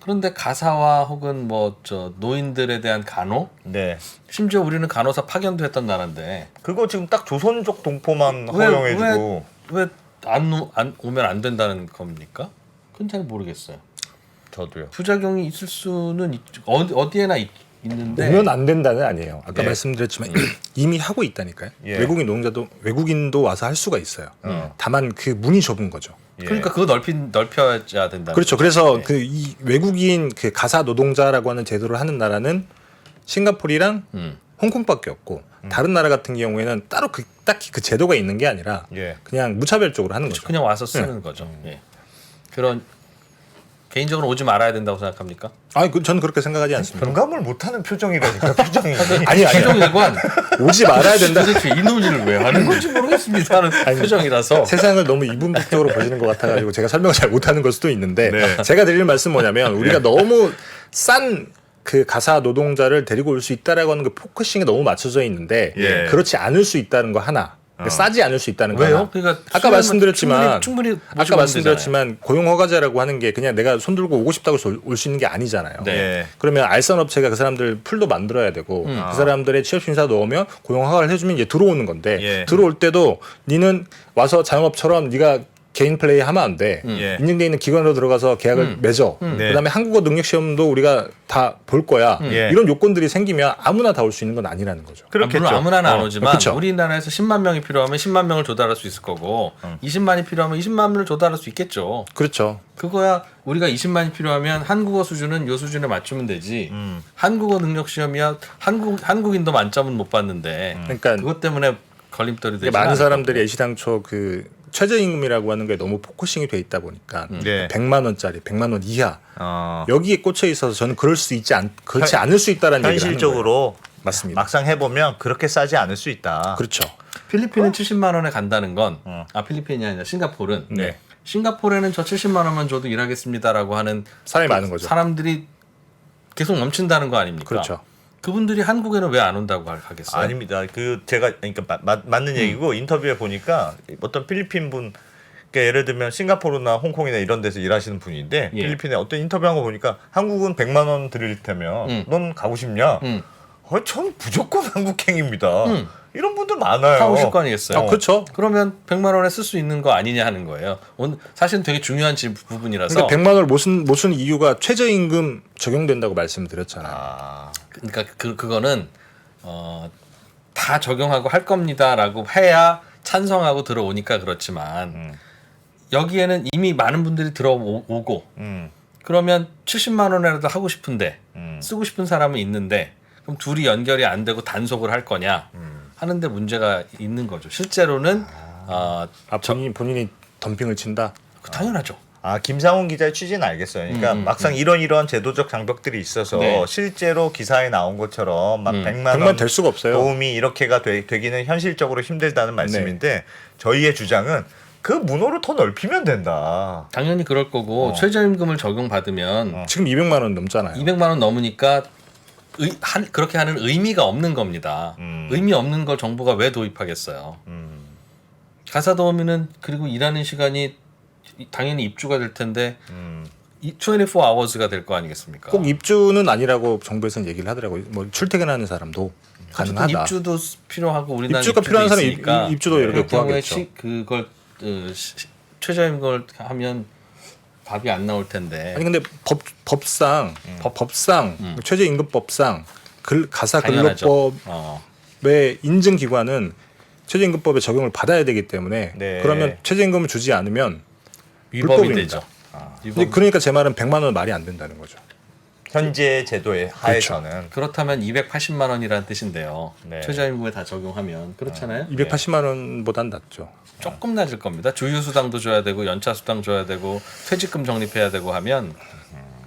그런데 가사와 혹은 뭐 저 노인들에 대한 간호, 네. 심지어 우리는 간호사 파견도 했던 나라인데 그거 지금 딱 조선족 동포만 허용해주고 왜 안 오면 안 된다는 겁니까? 그건 잘 모르겠어요. 저도요. 부작용이 있을 수는 어디에나 있는데 오면 안 된다는 아니에요. 아까 예. 말씀드렸지만 이미 하고 있다니까요. 예. 외국인도 와서 할 수가 있어요. 다만 그 문이 좁은 거죠. 예. 그러니까 그거 넓혀야 된다. 그렇죠. 그래서 그 이 외국인 그 가사 노동자라고 하는 제도를 하는 나라는 싱가포르랑 홍콩밖에 없고 다른 나라 같은 경우에는 따로 딱히 그 제도가 있는 게 아니라 예. 그냥 무차별적으로 하는 거죠. 그냥 와서 쓰는 거죠. 예. 그런 개인적으로 오지 말아야 된다고 생각합니까? 저는 그렇게 생각하지 않습니다. 공감을 못하는 표정이라니까 표정이. 아니 최종일관 오지 말아야 된다. 도대체 이 논의를 왜 하는 건지 모르겠습니다 하는 표정이라서 세상을 너무 이분법적으로 보시는 것 같아가지고 제가 설명을 잘 못하는 걸 수도 있는데 네. 제가 드리는 말씀은 뭐냐면 우리가 너무 싼 그 가사 노동자를 데리고 올 수 있다라고 하는 그 포커싱에 너무 맞춰져 있는데 예. 그렇지 않을 수 있다는 거 하나. 싸지 않을 수 있다는 거 왜요? 하나. 그러니까 아까 말씀드렸지만 충분히 아까 말씀드렸지만 고용 허가제라고 하는 게 그냥 내가 손 들고 오고 싶다고 올 수 있는 게 아니잖아요. 네. 예. 그러면 알선 업체가 그 사람들 풀도 만들어야 되고 그 사람들의 취업 심사 넣으면 고용 허가를 해주면 이제 들어오는 건데 예. 들어올 때도 니는 와서 자영업처럼 네가 개인 플레이 하면 안 돼. 예. 인증돼 있는 기관으로 들어가서 계약을 맺어. 네. 그다음에 한국어 능력 시험도 우리가 다 볼 거야. 예. 이런 요건들이 생기면 아무나 다 올 수 있는 건 아니라는 거죠. 그렇겠죠. 물론 아무나는 안 오지만 그쵸. 우리나라에서 10만 명이 필요하면 10만 명을 조달할 수 있을 거고 20만이 필요하면 20만 명을 조달할 수 있겠죠. 그렇죠. 그거야 우리가 20만이 필요하면 한국어 수준은 요 수준에 맞추면 되지. 한국어 능력 시험이야 한국인도 만점은 못 받는데 그러니까 그것 때문에 걸림돌이 되지. 많은 사람들이 애시당초 그 최저임금이라고 하는 게 너무 포커싱이 돼 있다 보니까 네. 100만 원짜리, 100만 원 이하 어, 여기에 꽂혀 있어서 저는 그럴 수 있지 그렇지 않을 수 있다라는 얘기를 하는 거예요. 현실적으로 맞습니다. 막상 해보면 그렇게 싸지 않을 수 있다. 그렇죠. 필리핀은 70만 원에 간다는 건 필리핀이 아니라 싱가포르는 네. 싱가포르에는 저 70만 원만 줘도 일하겠습니다라고 하는 사람이 많은 거죠. 사람들이 계속 넘친다는 거 아닙니까? 그렇죠. 그분들이 한국에는 왜 안 온다고 하겠어요? 아닙니다. 그 제가 그러니까 맞는 얘기고 인터뷰에 보니까 어떤 필리핀 분 그러니까 예를 들면 싱가포르나 홍콩이나 이런 데서 일하시는 분인데 예. 필리핀에 어떤 인터뷰한 거 보니까 한국은 100만 원 드릴 테면 넌 가고 싶냐? 전 무조건 한국행입니다. 이런 분들 많아요. 하고 싶 거 아니겠어요? 그렇죠. 그러면 100만 원에 쓸 수 있는 거 아니냐 하는 거예요. 사실은 되게 중요한 부분이라서. 그러니까 100만 원을 못 쓴 이유가 최저임금 적용된다고 말씀드렸잖아요. 아, 그러니까 그거는 다 적용하고 할 겁니다라고 해야 찬성하고 들어오니까 그렇지만 여기에는 이미 많은 분들이 들어오고 그러면 70만 원이라도 하고 싶은데 쓰고 싶은 사람은 있는데 그럼 둘이 연결이 안 되고 단속을 할 거냐 하는데 문제가 있는 거죠. 실제로는 본인이 덤핑을 친다. 당연하죠. 김상훈 기자의 취지는 알겠어요. 그러니까 막상 이런 제도적 장벽들이 있어서 네. 실제로 기사에 나온 것처럼 막 100만 100만 원 될 수가 없어요. 도움이 이렇게가 되기는 현실적으로 힘들다는 말씀인데 저희의 주장은 그 문호를 더 넓히면 된다. 당연히 그럴 거고 최저임금을 적용받으면 지금 200만 원 넘잖아요. 200만 원 넘으니까 그렇게 하는 의미가 없는 겁니다. 의미 없는 걸 정부가 왜 도입하겠어요. 가사도우미는 그리고 일하는 시간이 당연히 입주가 될 텐데 24hours가 될 거 아니겠습니까? 꼭 입주는 아니라고 정부에서는 얘기를 하더라고요. 뭐 출퇴근하는 사람도 어쨌든 가능하다. 입주도 필요하고 우리나라 입주가 필요한 사람 있으니까 입주도 이렇게 그럴 경우에 구하겠죠. 그걸 최저임금을 하면 답이 안 나올 텐데. 아니 근데 법상 최저임금법상 가사 당연하죠. 근로법의 인증 기관은 최저임금법에 적용을 받아야 되기 때문에 네. 그러면 최저임금을 주지 않으면 위법이 불법입니다. 되죠. 근데 그러니까 제 말은 100만 원 말이 안 된다는 거죠. 현재 제도의 하에서는 그렇다면 280만 원이라는 뜻인데요. 네. 최저임금에 다 적용하면 그렇잖아요. 280만 원보단 낫죠. 조금 낮을 겁니다. 주휴수당도 줘야 되고 연차수당 줘야 되고 퇴직금 적립해야 되고 하면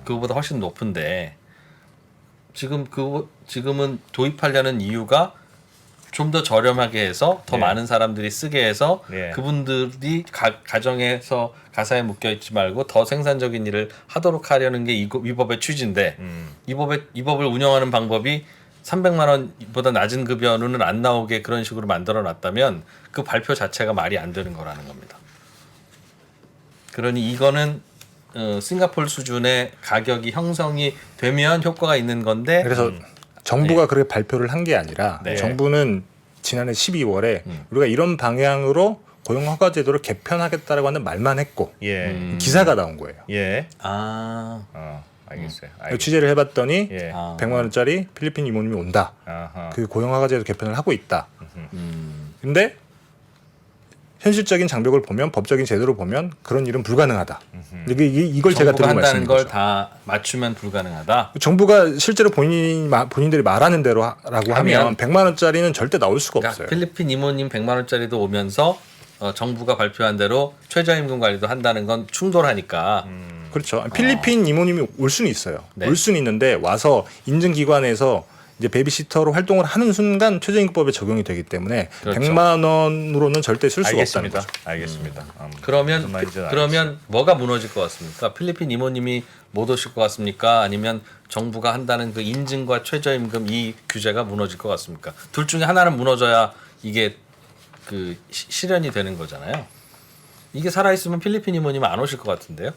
그거보다 훨씬 높은데 지금은 도입하려는 이유가 좀 더 저렴하게 해서 더 네. 많은 사람들이 쓰게 해서 네. 그분들이 가정에서 가사에 묶여 있지 말고 더 생산적인 일을 하도록 하려는 게 이 법의 취지인데 이 법을 운영하는 방법이 300만 원보다 낮은 급여는 안 나오게 그런 식으로 만들어 놨다면 그 발표 자체가 말이 안 되는 거라는 겁니다. 그러니 이거는 싱가포르 수준의 가격이 형성이 되면 효과가 있는 건데 그래서 정부가 그렇게 발표를 한 게 아니라 네. 정부는 지난해 12월에 우리가 이런 방향으로 고용허가제도를 개편하겠다라고 하는 말만 했고 예. 기사가 나온 거예요. 예. 알겠어요. 취재를 해봤더니 예. 100만 원짜리 필리핀 이모님이 온다. 아하. 그 고용허가제도 개편을 하고 있다. 근데 현실적인 장벽을 보면 법적인 제도를 보면 그런 일은 불가능하다. 이걸 제가 정부가 드린 한다는 말씀인 걸 거죠. 다 맞추면 불가능하다. 정부가 실제로 본인들이 말하는 대로라고 하면 100만 원짜리는 절대 나올 수가 그러니까 없어요. 필리핀 이모님 100만 원짜리도 오면서 정부가 발표한 대로 최저임금 관리도 한다는 건 충돌하니까 그렇죠. 필리핀 이모님이 올 수는 있어요. 네. 올 수는 있는데 와서 인증기관에서 이제 베이비시터로 활동을 하는 순간 최저임금법에 적용이 되기 때문에 그렇죠. 100만 원으로는 절대 쓸 수가 없다는 알겠습니다. 거죠. 알겠습니다. 그러면 무슨 말인지는 그러면 뭐가 무너질 것 같습니까? 필리핀 이모님이 못 오실 것 같습니까? 아니면 정부가 한다는 그 인증과 최저임금 이 규제가 무너질 것 같습니까? 둘 중에 하나는 무너져야 이게 그 실현이 되는 거잖아요. 이게 살아 있으면 필리핀 이모님은 안 오실 것 같은데요.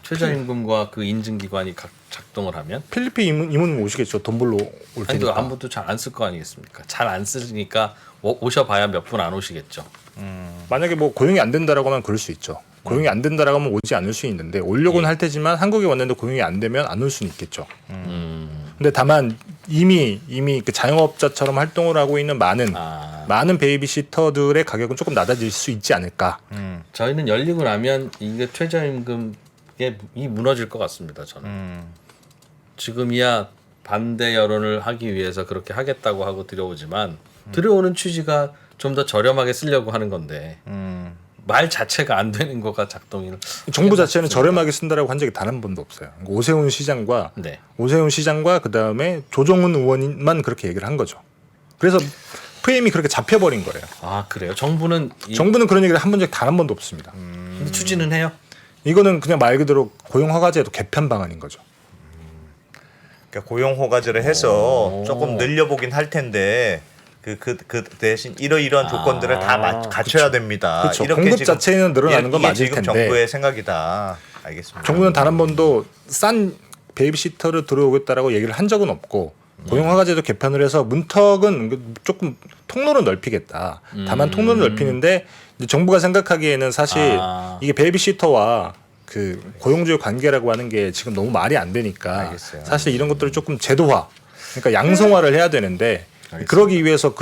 최저임금과 그 인증기관이 작동을 하면 필리핀 이모님 오시겠죠. 돈 벌러 올 아니 또 테니까. 아무도 잘 안 쓸 거 아니겠습니까? 잘 안 쓰니까 오셔봐야 몇 분 안 오시겠죠. 만약에 뭐 고용이 안 된다라고 하면 그럴 수 있죠. 고용이 안 된다라고 하면 오지 않을 수 있는데 오려고는 예. 할 테지만 한국에 왔는데 고용이 안 되면 안 올 수는 있겠죠. 근데 다만 이미 그 자영업자처럼 활동을 하고 있는 많은 베이비시터들의 가격은 조금 낮아질 수 있지 않을까. 저희는 열리고 나면 이게 최저임금이 무너질 것 같습니다. 저는 지금이야 반대 여론을 하기 위해서 그렇게 하겠다고 하고 들여오지만 들여오는 취지가 좀 더 저렴하게 쓰려고 하는 건데 말 자체가 안 되는 거가 작동을. 정부 자체는 저렴하게 쓴다라고 한 적이 단 한 번도 없어요. 오세훈 시장과 네. 그 다음에 조정훈 의원만 그렇게 얘기를 한 거죠. 그래서 프레임이 그렇게 잡혀버린 거예요. 아 그래요? 정부는 정부는 그런 얘기를 한 번 적이 단 한 번도 없습니다. 근데 추진은 해요? 이거는 그냥 말 그대로 고용 허가제도 개편 방안인 거죠. 그러니까 고용 허가제를 해서 조금 늘려보긴 할 텐데 그 대신 이러이러한 조건들을 다 갖춰야 됩니다. 그렇죠. 이렇게 공급 지금 자체는 늘어나는 건 이게 맞을 지금 텐데 정부의 생각이다. 알겠습니다. 정부는 단 한 번도 싼 베이비시터를 들어오겠다라고 얘기를 한 적은 없고 고용 허가제도 개편을 해서 문턱은 조금 통로를 넓히겠다. 다만 통로를 넓히는데 이제 정부가 생각하기에는 사실 이게 베이비시터와 그 고용주의 관계라고 하는 게 지금 너무 말이 안 되니까 알겠어요. 사실 이런 것들을 조금 제도화, 그러니까 양성화를 해야 되는데 그러기 위해서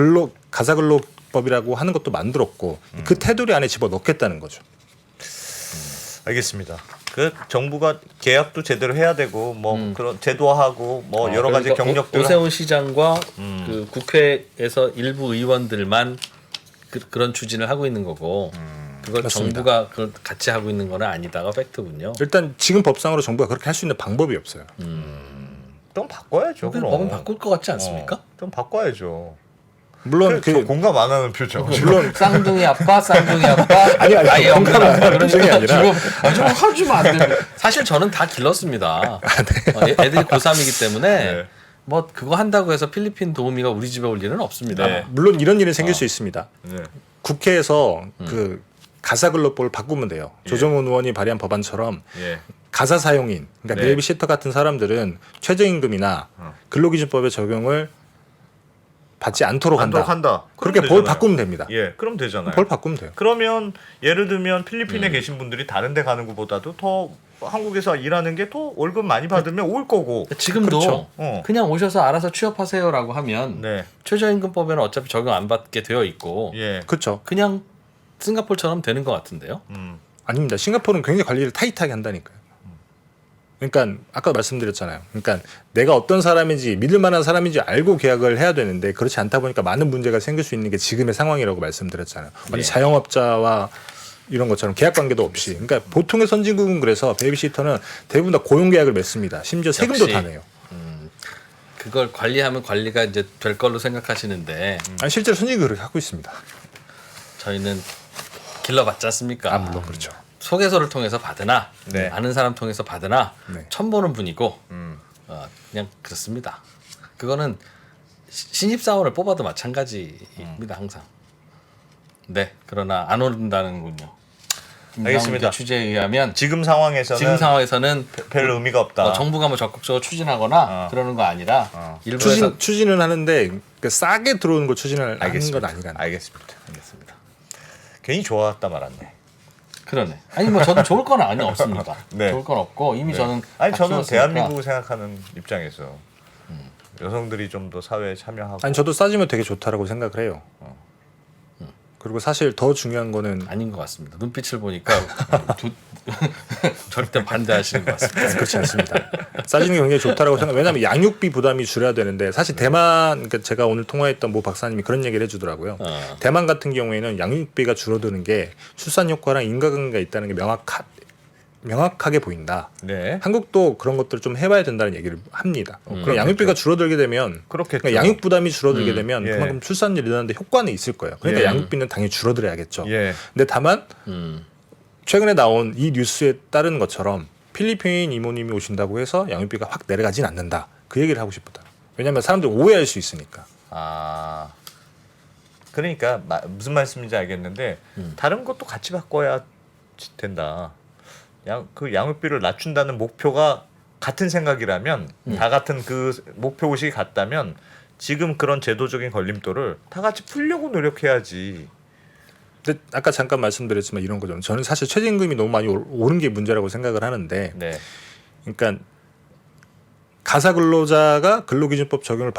가사근로법이라고 하는 것도 만들었고 그 테두리 안에 집어넣겠다는 거죠. 알겠습니다. 그 정부가 계약도 제대로 해야 되고 뭐 그런 제도화하고 뭐 여러 가지 그러니까 경력들 오세훈 시장과 그 국회에서 일부 의원들만 그런 추진을 하고 있는 거고 그걸 맞습니다. 정부가 그걸 같이 하고 있는 건 아니다가 팩트군요. 일단 지금 법상으로 정부가 그렇게 할 수 있는 방법이 없어요. 좀 바꿔야죠. 그럼 그럼. 법은 바꿀 것 같지 않습니까? 좀 바꿔야죠. 물론 저 공감 안 하는 표정. 물론 쌍둥이 아빠, 쌍둥이 아빠. 아니, 아예 공감 안 하는 표정이 아니라. 좀 하지면 안 돼. 사실 저는 다 길렀습니다. 애들이 고3이기 때문에 네. 뭐 그거 한다고 해서 필리핀 도우미가 우리 집에 올 일은 없습니다. 네. 물론 이런 일이 생길 수 있습니다. 네. 국회에서 그 가사근로법을 바꾸면 돼요. 조정훈 의원이 발의한 법안처럼 예. 가사 사용인, 그러니까 네. 베이비시터 같은 사람들은 최저임금이나 근로기준법의 적용을 받지 않도록 한다. 한다. 그렇게 그럼 법 되잖아요. 바꾸면 됩니다. 예, 그럼 되잖아요. 법 바꾸면 돼요. 그러면 예를 들면 필리핀에 계신 분들이 다른 데 가는 것보다도 더 한국에서 일하는 게 더 월급 많이 받으면 올 거고. 지금도 그렇죠. 그냥 오셔서 알아서 취업하세요라고 하면 네. 최저임금법에는 어차피 적용 안 받게 되어 있고 예. 그렇죠. 그냥 싱가포르처럼 되는 것 같은데요. 아닙니다. 싱가포르는 굉장히 관리를 타이트하게 한다니까요. 그러니까 아까 말씀드렸잖아요. 그러니까 내가 어떤 사람인지 믿을 만한 사람인지 알고 계약을 해야 되는데 그렇지 않다 보니까 많은 문제가 생길 수 있는 게 지금의 상황이라고 말씀드렸잖아요. 네. 자영업자와 이런 것처럼 계약 관계도 없이. 그러니까 보통의 선진국은 그래서 베이비시터는 대부분 다 고용 계약을 맺습니다. 심지어 세금도 역시. 다 내요. 그걸 관리하면 관리가 이제 될 걸로 생각하시는데 아니, 실제로 선진국이 그렇게 하고 있습니다. 저희는 길러봤지 않습니까? 물론 그렇죠. 소개서를 통해서 받으나 네. 아는 사람 통해서 받으나 네. 처음 보는 분이고 그냥 그렇습니다. 그거는 신입사원을 뽑아도 마찬가지입니다. 항상. 네, 그러나 안 오른다는군요. 알겠습니다. 취재에 의하면 지금 상황에서는 지금 상황에서는 별 의미가 없다. 정부가 뭐 적극적으로 추진하거나 그러는 거 아니라 일부에서 추진은 하는데 그 싸게 들어오는 걸 추진을 하는 건 알겠습니다. 아니라. 알겠습니다. 괜히 좋았다 말았네. 그러네. 아니 뭐 저도 좋을 건 아니 없습니다. 네. 좋을 건 없고 이미 저는 아니 다 저는 키웠으니까. 대한민국을 생각하는 입장에서 여성들이 좀 더 사회에 참여하고 아니 저도 싸지면 되게 좋다라고 생각을 해요. 그리고 사실 더 중요한 거는 아닌 것 같습니다. 눈빛을 보니까 절대 반대하시는 것 같습니다. 그렇지 않습니다. 싸지는 게 굉장히 좋다라고 생각. 왜냐하면 양육비 부담이 줄여야 되는데 사실 대만, 그러니까 제가 오늘 통화했던 모 박사님이 그런 얘기를 해주더라고요. 대만 같은 경우에는 양육비가 줄어드는 게 출산 효과랑 인과관계가 있다는 게 명확하게 보인다. 네. 한국도 그런 것들을 좀 해봐야 된다는 얘기를 합니다. 그럼 양육비가 줄어들게 되면 그렇겠죠. 그러니까 양육 부담이 줄어들게 되면 예. 그만큼 출산율이 늘어나는데 효과는 있을 거예요. 그러니까 예. 양육비는 당연히 줄어들어야겠죠. 예. 근데 다만 최근에 나온 이 뉴스에 따른 것처럼 필리핀 이모님이 오신다고 해서 양육비가 확 내려가진 않는다. 그 얘기를 하고 싶다. 왜냐하면 사람들이 오해할 수 있으니까. 아 그러니까 무슨 말씀인지 알겠는데 다른 것도 같이 바꿔야 된다. 그 양육비를 낮춘다는 목표가 같은 생각이라면 다 같은 그 목표 의식이 같다면 지금 그런 제도적인 걸림돌을 다 같이 풀려고 노력해야지. 근데 아까 잠깐 말씀드렸지만 이런 거죠. 저는 사실 최저임금이 너무 많이 오른 게 문제라고 생각을 하는데, 네. 그러니까 가사 근로자가 근로기준법 적용을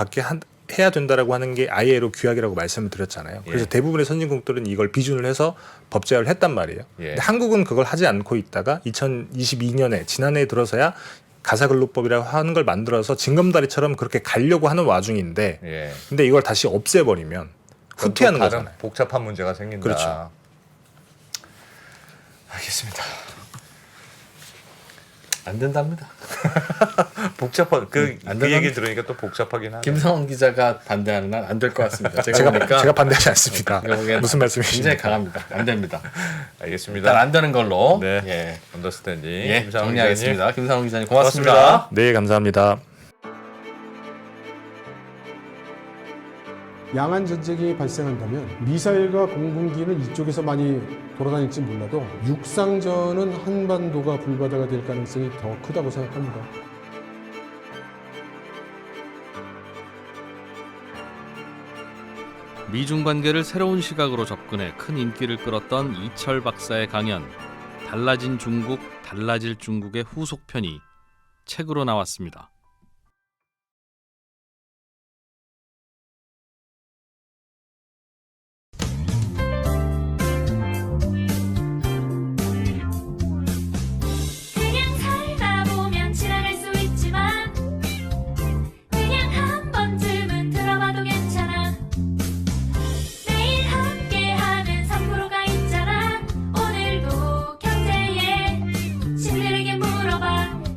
해야 된다라고 하는 게 ILO 규약이라고 말씀을 드렸잖아요. 그래서 예. 대부분의 선진국들은 이걸 비준을 해서 법 제어를 했단 말이에요. 예. 근데 한국은 그걸 하지 않고 있다가 2022년에 지난해에 들어서야 가사 근로법이라고 하는 걸 만들어서 징검다리처럼 그렇게 가려고 하는 와중인데, 예. 근데 이걸 다시 없애버리면 후퇴하는 그건 또 다른 거잖아요. 복잡한 문제가 생긴다. 그렇죠. 알겠습니다. 안 된답니다. 복잡한 그 안 얘기 되면- 들으니까 또 복잡하긴 하네. 김성원 기자가 반대하는 한 안 될 것 같습니다. 제가 보니까 제가 반대하지 않습니다. 제가 보기엔 무슨 말씀이신지. 굉장히 강합니다. 안 됩니다. 알겠습니다. 일단 안 되는 걸로 네. 예, 언더스탠딩. 예, 김상훈 정리하겠습니다. 기자님. 김상훈 기자님 고맙습니다. 고맙습니다. 네, 감사합니다. 양안 전쟁이 발생한다면 미사일과 공군기는 이쪽에서 많이 돌아다닐지 몰라도 육상전은 한반도가 불바다가 될 가능성이 더 크다고 생각합니다. 미중 관계를 새로운 시각으로 접근해 큰 인기를 끌었던 이철 박사의 강연 달라진 중국, 달라질 중국의 후속편이 책으로 나왔습니다.